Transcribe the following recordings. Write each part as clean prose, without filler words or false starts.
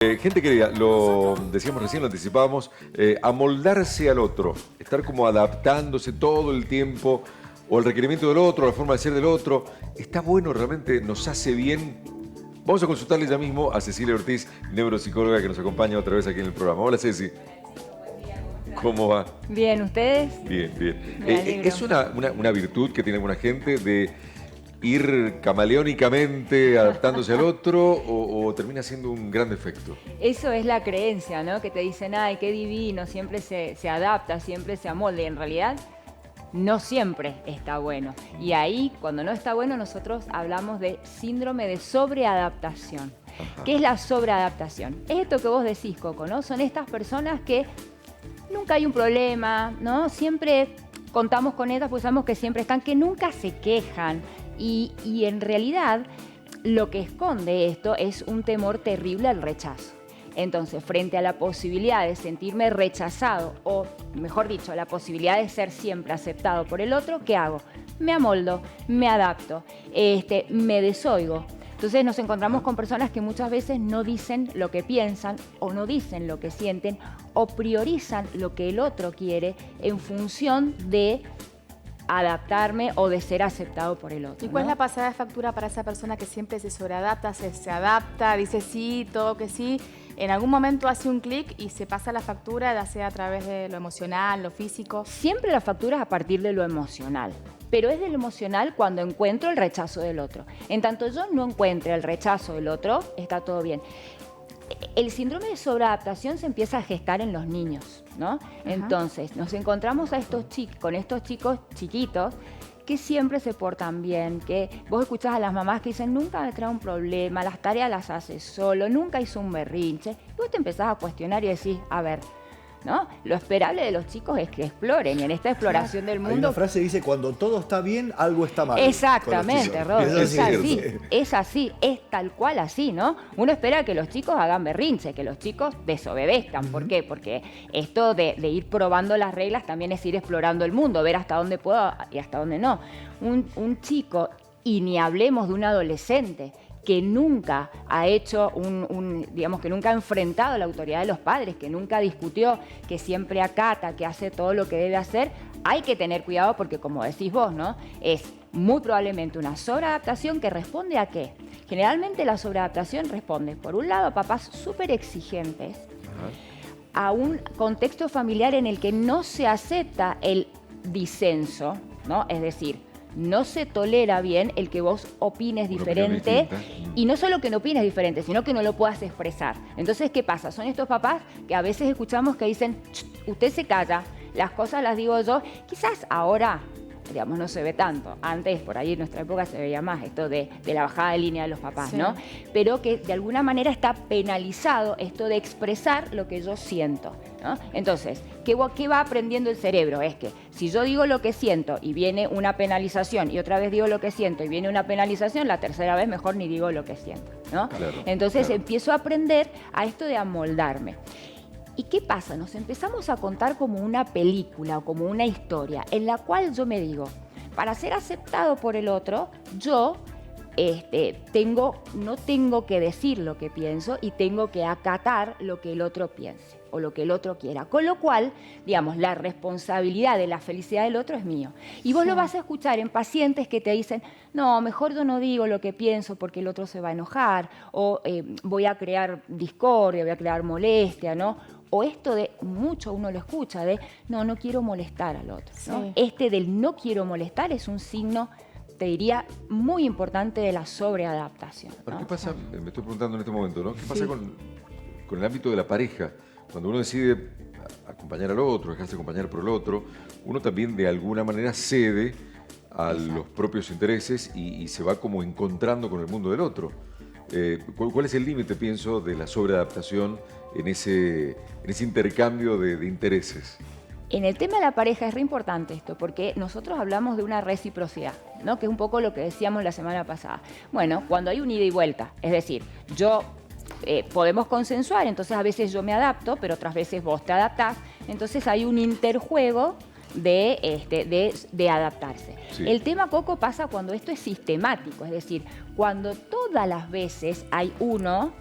Gente querida, lo decíamos recién, lo anticipábamos, amoldarse al otro, estar como adaptándose todo el tiempo o al requerimiento del otro, a la forma de ser del otro, está bueno, realmente nos hace bien. Vamos a consultarle ya mismo a Cecilia Ortiz, neuropsicóloga que nos acompaña otra vez aquí en el programa. Hola Ceci, ¿cómo va? Bien, ¿ustedes? Bien, bien. Me alegro. ¿Es una virtud que tiene alguna gente de ir camaleónicamente adaptándose al otro o termina siendo un gran defecto? Eso es la creencia, ¿no? Que te dicen, ay, qué divino, siempre se adapta, siempre se amolda. Y en realidad, no siempre está bueno. Y ahí, cuando no está bueno, nosotros hablamos de síndrome de sobreadaptación. Ajá. ¿Qué es la sobreadaptación? Es esto que vos decís, Coco, ¿no? Son estas personas que nunca hay un problema, ¿no? Siempre contamos con ellas, pues sabemos que siempre están, que nunca se quejan. Y en realidad lo que esconde esto es un temor terrible al rechazo. Entonces, frente a la posibilidad de sentirme rechazado, o mejor dicho, la posibilidad de ser siempre aceptado por el otro, ¿qué hago? Me amoldo, me adapto, me desoigo. Entonces nos encontramos con personas que muchas veces no dicen lo que piensan o no dicen lo que sienten o priorizan lo que el otro quiere en función de adaptarme o de ser aceptado por el otro. ¿Y cuál ¿no? es la pasada de factura para esa persona que siempre se sobreadapta, se adapta, dice sí, todo que sí? En algún momento hace un clic y se pasa la factura, ya sea a través de lo emocional, lo físico. Siempre la factura es a partir de lo emocional, pero es de lo emocional cuando encuentro el rechazo del otro. En tanto yo no encuentre el rechazo del otro, está todo bien. El síndrome de sobreadaptación se empieza a gestar en los niños, ¿no? Ajá. Entonces, nos encontramos con estos chicos chiquitos que siempre se portan bien, que vos escuchás a las mamás que dicen, nunca me trae un problema, las tareas las hace solo, nunca hizo un berrinche. Y vos te empezás a cuestionar y decís, a ver, ¿no? Lo esperable de los chicos es que exploren y en esta exploración del mundo... Hay una frase que dice, cuando todo está bien, algo está mal. Exactamente, Rod, es así, sí. es así, es tal cual así, ¿no? Uno espera que los chicos hagan berrinche, que los chicos desobedezcan. ¿Por qué? Porque esto de ir probando las reglas también es ir explorando el mundo, ver hasta dónde puedo y hasta dónde no. Un chico, y ni hablemos de un adolescente, que nunca ha hecho digamos, que nunca ha enfrentado la autoridad de los padres, que nunca discutió, que siempre acata, que hace todo lo que debe hacer, hay que tener cuidado porque, como decís vos, ¿no? Es muy probablemente una sobreadaptación que responde ¿a qué? Generalmente la sobreadaptación responde, por un lado, a papás súper exigentes, a un contexto familiar en el que no se acepta el disenso, ¿no? Es decir, no se tolera bien el que vos opines diferente y no solo que no opines diferente, sino que no lo puedas expresar. Entonces, ¿qué pasa? Son estos papás que a veces escuchamos que dicen, usted se calla, las cosas las digo yo. Quizás ahora, digamos, no se ve tanto. Antes, por ahí en nuestra época se veía más esto de la bajada de línea de los papás, sí, ¿no? Pero que de alguna manera está penalizado esto de expresar lo que yo siento, ¿no? Entonces, ¿qué va aprendiendo el cerebro? Es que si yo digo lo que siento y viene una penalización y otra vez digo lo que siento y viene una penalización, la tercera vez mejor ni digo lo que siento, ¿no? Claro, entonces empiezo a aprender a esto de amoldarme. ¿Y qué pasa? Nos empezamos a contar como una película o como una historia en la cual yo me digo, para ser aceptado por el otro, yo no tengo que decir lo que pienso y tengo que acatar lo que el otro piense o lo que el otro quiera. Con lo cual, digamos, la responsabilidad de la felicidad del otro es mío. Y vos lo vas a escuchar en pacientes que te dicen, no, mejor yo no digo lo que pienso porque el otro se va a enojar, o voy a crear discordia, voy a crear molestia, ¿no? O esto de, mucho uno lo escucha, de no quiero molestar al otro, ¿no? Sí. Del no quiero molestar es un signo, te diría, muy importante de la sobreadaptación, ¿no? ¿Qué pasa? Me estoy preguntando en este momento, ¿no? ¿Qué pasa con el ámbito de la pareja? Cuando uno decide acompañar al otro, dejarse acompañar por el otro, uno también de alguna manera cede a los propios intereses y se va como encontrando con el mundo del otro. ¿Cuál es el límite, pienso, de la sobreadaptación en ese intercambio de intereses? En el tema de la pareja es re importante esto, porque nosotros hablamos de una reciprocidad, ¿no? Que es un poco lo que decíamos la semana pasada. Bueno, cuando hay un ida y vuelta, es decir, podemos consensuar, entonces a veces yo me adapto, pero otras veces vos te adaptás, entonces hay un interjuego de adaptarse. Sí. El tema, Coco, pasa cuando esto es sistemático, es decir, cuando todas las veces hay uno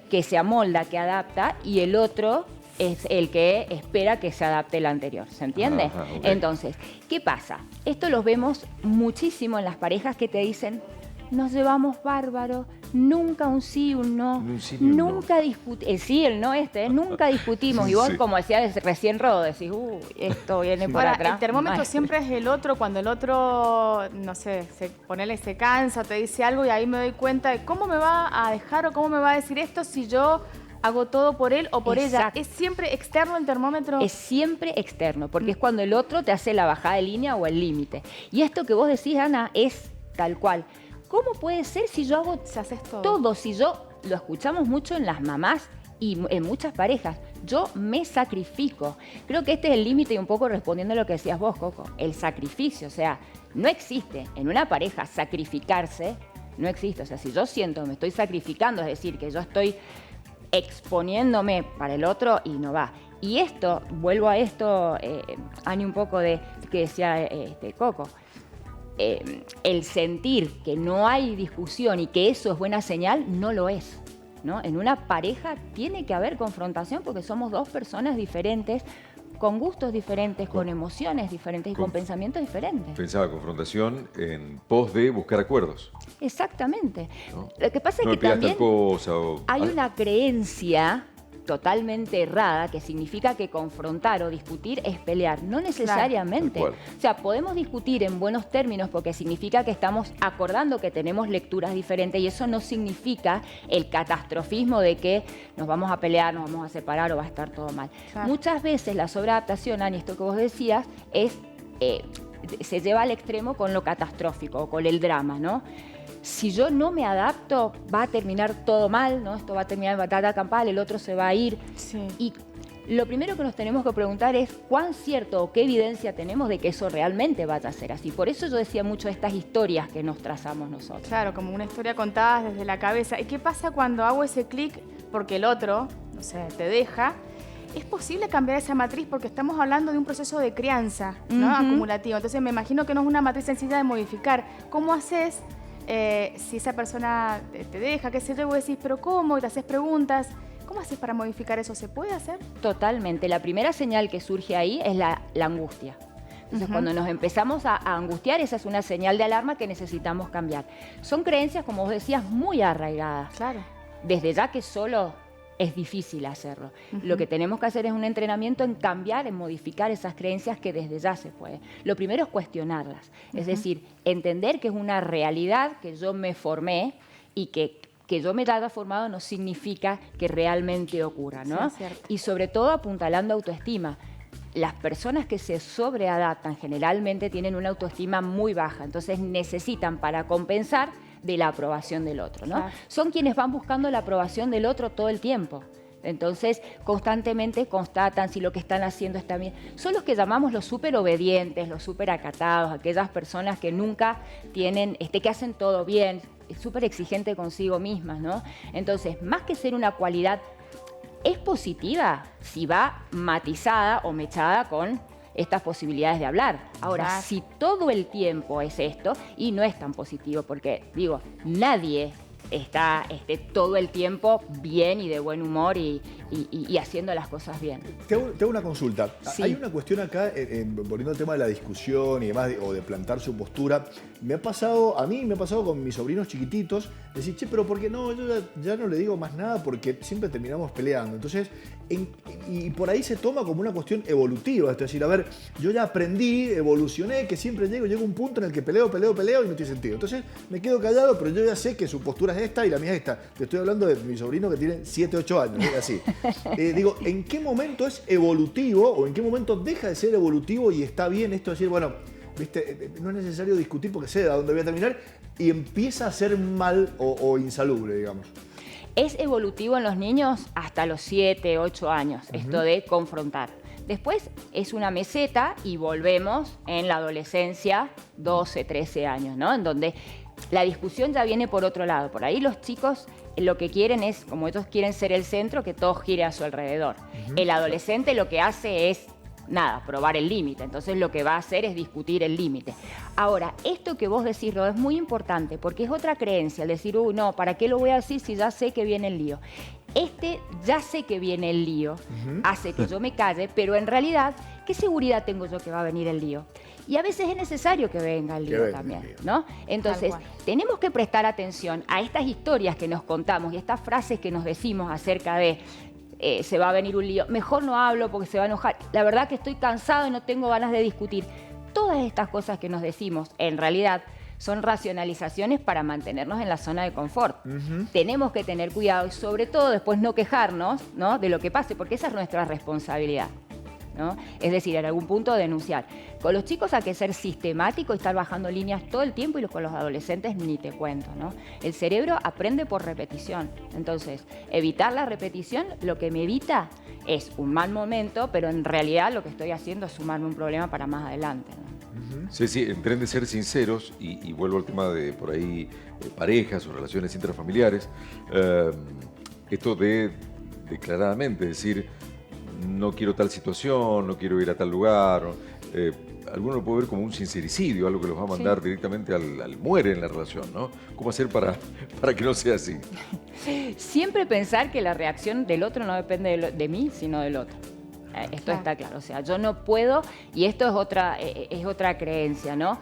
que se amolda, que adapta, y el otro es el que espera que se adapte el anterior, ¿se entiende? Ajá, ok. Entonces, ¿qué pasa? Esto lo vemos muchísimo en las parejas que te dicen, nos llevamos bárbaro, nunca un sí, un no, Un sí ni un no. nunca discutimos, el sí, el no nunca discutimos, y vos Sí. como decías recién rodo, decís, uy, esto viene por Ahora, atrás. el termómetro mal. siempre es el otro, cuando el otro, no sé, se cansa, te dice algo y ahí me doy cuenta de cómo me va a dejar o cómo me va a decir esto si yo hago todo por él o por ella. Exacto. ¿Es siempre externo el termómetro? Es siempre externo, porque es cuando el otro te hace la bajada de línea o el límite. Y esto que vos decís, Ana, es tal cual. ¿Cómo puede ser si yo hago Si haces todo. todo? Si yo, lo escuchamos mucho en las mamás y en muchas parejas, yo me sacrifico. Creo que este es el límite y un poco respondiendo a lo que decías vos, Coco, el sacrificio. O sea, no existe en una pareja sacrificarse, no existe. O sea, si yo siento que me estoy sacrificando, es decir, que yo estoy exponiéndome para el otro y no va. Y esto, vuelvo a esto, Ani, un poco de que decía Coco, el sentir que no hay discusión y que eso es buena señal, no lo es, ¿no? En una pareja tiene que haber confrontación porque somos dos personas diferentes, con gustos diferentes, con emociones diferentes y con pensamientos diferentes. Pensaba confrontación en pos de buscar acuerdos. Exactamente. ¿No? Lo que pasa No es me que pidas también tal cosa o... hay una creencia totalmente errada que significa que confrontar o discutir es pelear. No necesariamente. Tal cual. O sea, podemos discutir en buenos términos porque significa que estamos acordando que tenemos lecturas diferentes y eso no significa el catastrofismo de que nos vamos a pelear, nos vamos a separar o va a estar todo mal. Claro. Muchas veces la sobreadaptación, Ani, esto que vos decías, se lleva al extremo con lo catastrófico o con el drama, ¿no? Si yo no me adapto, va a terminar todo mal, ¿no? Esto va a terminar en batalla campal, el otro se va a ir. Sí. Y lo primero que nos tenemos que preguntar es cuán cierto o qué evidencia tenemos de que eso realmente vaya a ser así. Por eso yo decía mucho de estas historias que nos trazamos nosotros. Claro, como una historia contada desde la cabeza. ¿Y qué pasa cuando hago ese clic porque el otro, no sé, te deja? ¿Es posible cambiar esa matriz? Porque estamos hablando de un proceso de crianza, ¿no? Ujú. Acumulativo. Entonces me imagino que no es una matriz sencilla de modificar. ¿Cómo haces si esa persona te deja, qué sé yo, y vos decís, pero ¿cómo? Y te haces preguntas. ¿Cómo haces para modificar eso? ¿Se puede hacer? Totalmente. La primera señal que surge ahí es la angustia. Entonces, Ujú. cuando nos empezamos a angustiar, esa es una señal de alarma que necesitamos cambiar. Son creencias, como vos decías, muy arraigadas. Claro. Desde ya que solo es difícil hacerlo. Lo que tenemos que hacer es un entrenamiento en cambiar, en modificar esas creencias que desde ya se puede. Lo primero es cuestionarlas. Es decir, entender que es una realidad que yo me formé y que yo me haya formado no significa que realmente ocurra, ¿no? Sí, es cierto. Y sobre todo apuntalando autoestima. Las personas que se sobreadaptan generalmente tienen una autoestima muy baja, entonces necesitan para compensar de la aprobación del otro, ¿no? Claro. Son quienes van buscando la aprobación del otro todo el tiempo. Entonces, constantemente constatan si lo que están haciendo está bien. Son los que llamamos los súper obedientes, los súper acatados, aquellas personas que nunca tienen, que hacen todo bien, súper exigente consigo mismas, ¿no? Entonces, más que ser una cualidad, es positiva si va matizada o mechada con estas posibilidades de hablar. Ahora, Claro. si todo el tiempo es esto, y no es tan positivo, porque, digo, nadie está todo el tiempo bien y de buen humor y haciendo las cosas bien. Te hago una consulta. Sí. Hay una cuestión acá, volviendo al tema de la discusión y demás, o de plantar su postura. A mí me ha pasado con mis sobrinos chiquititos, decir, che, pero ¿por qué no? Yo ya no le digo más nada porque siempre terminamos peleando. Entonces, y por ahí se toma como una cuestión evolutiva. Es decir, a ver, yo ya aprendí, evolucioné, que siempre llego a un punto en el que peleo y no tiene sentido. Entonces, me quedo callado, pero yo ya sé que su postura es esta y la mía es esta. Te estoy hablando de mi sobrino que tiene 7, 8 años, ¿no? Así. Digo, ¿en qué momento es evolutivo o en qué momento deja de ser evolutivo y está bien esto de decir, bueno, viste, no es necesario discutir porque sé a dónde voy a terminar y empieza a ser mal o insalubre, digamos? Es evolutivo en los niños hasta los 7, 8 años, esto de confrontar. Después es una meseta y volvemos en la adolescencia, 12, 13 años, ¿no? En donde la discusión ya viene por otro lado. Por ahí los chicos lo que quieren es, como ellos quieren ser el centro, que todo gire a su alrededor. El adolescente lo que hace es nada, probar el límite. Entonces lo que va a hacer es discutir el límite. Ahora, esto que vos decís, Ro, es muy importante porque es otra creencia, el decir, no, ¿para qué lo voy a decir si ya sé que viene el lío? Ya sé que viene el lío, hace que yo me calle, pero en realidad, ¿qué seguridad tengo yo que va a venir el lío? Y a veces es necesario que venga el lío también, ¿no? Entonces, tenemos que prestar atención a estas historias que nos contamos y estas frases que nos decimos acerca de se va a venir un lío, mejor no hablo porque se va a enojar, la verdad que estoy cansado y no tengo ganas de discutir. Todas estas cosas que nos decimos, en realidad, son racionalizaciones para mantenernos en la zona de confort. Tenemos que tener cuidado y sobre todo después no quejarnos, ¿no?, de lo que pase, porque esa es nuestra responsabilidad, ¿no? Es decir, en algún punto denunciar. Con los chicos hay que ser sistemático y estar bajando líneas todo el tiempo y con los adolescentes ni te cuento, ¿no? El cerebro aprende por repetición. Entonces, evitar la repetición lo que me evita es un mal momento, pero en realidad lo que estoy haciendo es sumarme un problema para más adelante, ¿no? Sí, entren de ser sinceros y vuelvo al tema de por ahí parejas o relaciones intrafamiliares. Esto de declaradamente decir no quiero tal situación, no quiero ir a tal lugar. Alguno lo puede ver como un sincericidio, algo que los va a mandar directamente al muere en la relación, ¿no? ¿Cómo hacer para que no sea así? Siempre pensar que la reacción del otro no depende de mí, sino del otro. Esto está claro, o sea, yo no puedo, y esto es otra creencia, ¿no?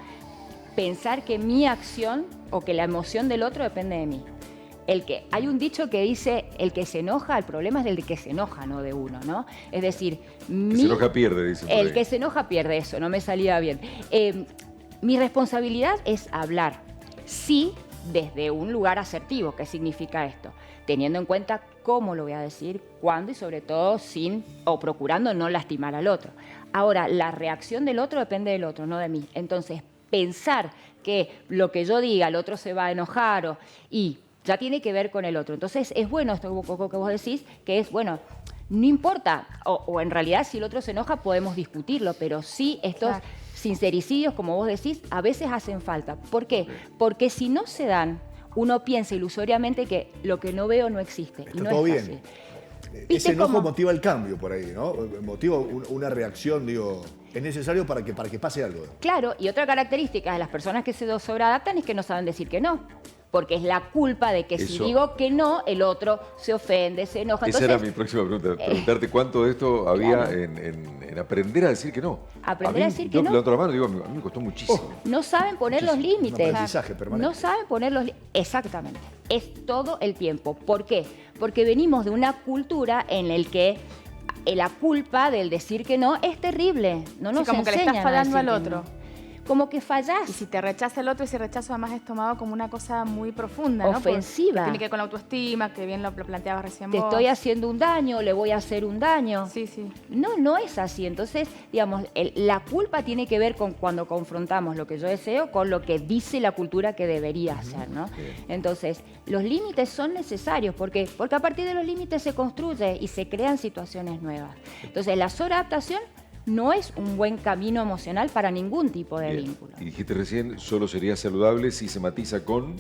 Pensar que mi acción o que la emoción del otro depende de mí. Hay un dicho que dice, el que se enoja, el problema es del que se enoja, no de uno, ¿no? Es decir, el que se enoja pierde, dice. El que se enoja pierde, eso, no me salía bien. Mi responsabilidad es hablar, sí, desde un lugar asertivo. ¿Qué significa esto? Teniendo en cuenta cómo lo voy a decir, cuándo y sobre todo procurando no lastimar al otro. Ahora, la reacción del otro depende del otro, no de mí. Entonces, pensar que lo que yo diga, el otro se va a enojar y ya tiene que ver con el otro. Entonces, es bueno esto que vos decís, que es, bueno, no importa, o en realidad si el otro se enoja podemos discutirlo, pero sí estos sincericidios, como vos decís, a veces hacen falta. ¿Por qué? Porque si no se dan, uno piensa ilusoriamente que lo que no veo no existe. Está y no todo es bien. así. Ese enojo motiva el cambio por ahí, ¿no? Motiva una reacción, digo, es necesario para que pase algo. Claro, y otra característica de las personas que se sobreadaptan es que no saben decir que no. Porque es la culpa de que si digo que no, el otro se ofende, se enoja. Esa era mi próxima pregunta, preguntarte cuánto de esto había en aprender a decir que no. Aprender a decir que no. Yo levanto la mano y digo, a mí me costó muchísimo. No saben poner los límites. Un aprendizaje permanente. No saben poner los límites. Exactamente. Es todo el tiempo. ¿Por qué? Porque venimos de una cultura en la que la culpa del decir que no es terrible. No nos como que le estás fallando al otro. Como que fallás. Y si te rechaza el otro, ese rechazo además es tomado como una cosa muy profunda, ¿no? Ofensiva. Tiene que ver con la autoestima, que bien lo planteabas recién Te vos. estoy haciendo un daño, le voy a hacer un daño. Sí, sí. No es así. Entonces, digamos, la culpa tiene que ver con cuando confrontamos lo que yo deseo con lo que dice la cultura que debería hacer, ¿no? Entonces, los límites son necesarios porque a partir de los límites se construye y se crean situaciones nuevas. Entonces, la sobreadaptación no es un buen camino emocional para ningún tipo de vínculo. Y dijiste recién, solo sería saludable si se matiza con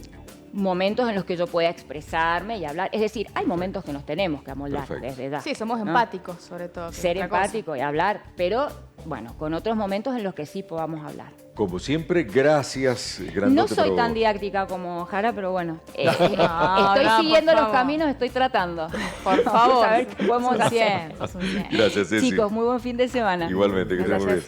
momentos en los que yo pueda expresarme y hablar. Es decir, hay momentos que nos tenemos que amoldar desde ya. Sí, somos empáticos, sobre todo. Ser empático y hablar, pero bueno, con otros momentos en los que sí podamos hablar. Como siempre, gracias, grandote. No soy tan didáctica como Jara, pero bueno, estoy siguiendo los caminos, estoy tratando. Por favor. A ver qué podemos hacer. Gracias, Ceci. Chicos, muy buen fin de semana. Igualmente, que estén muy bien.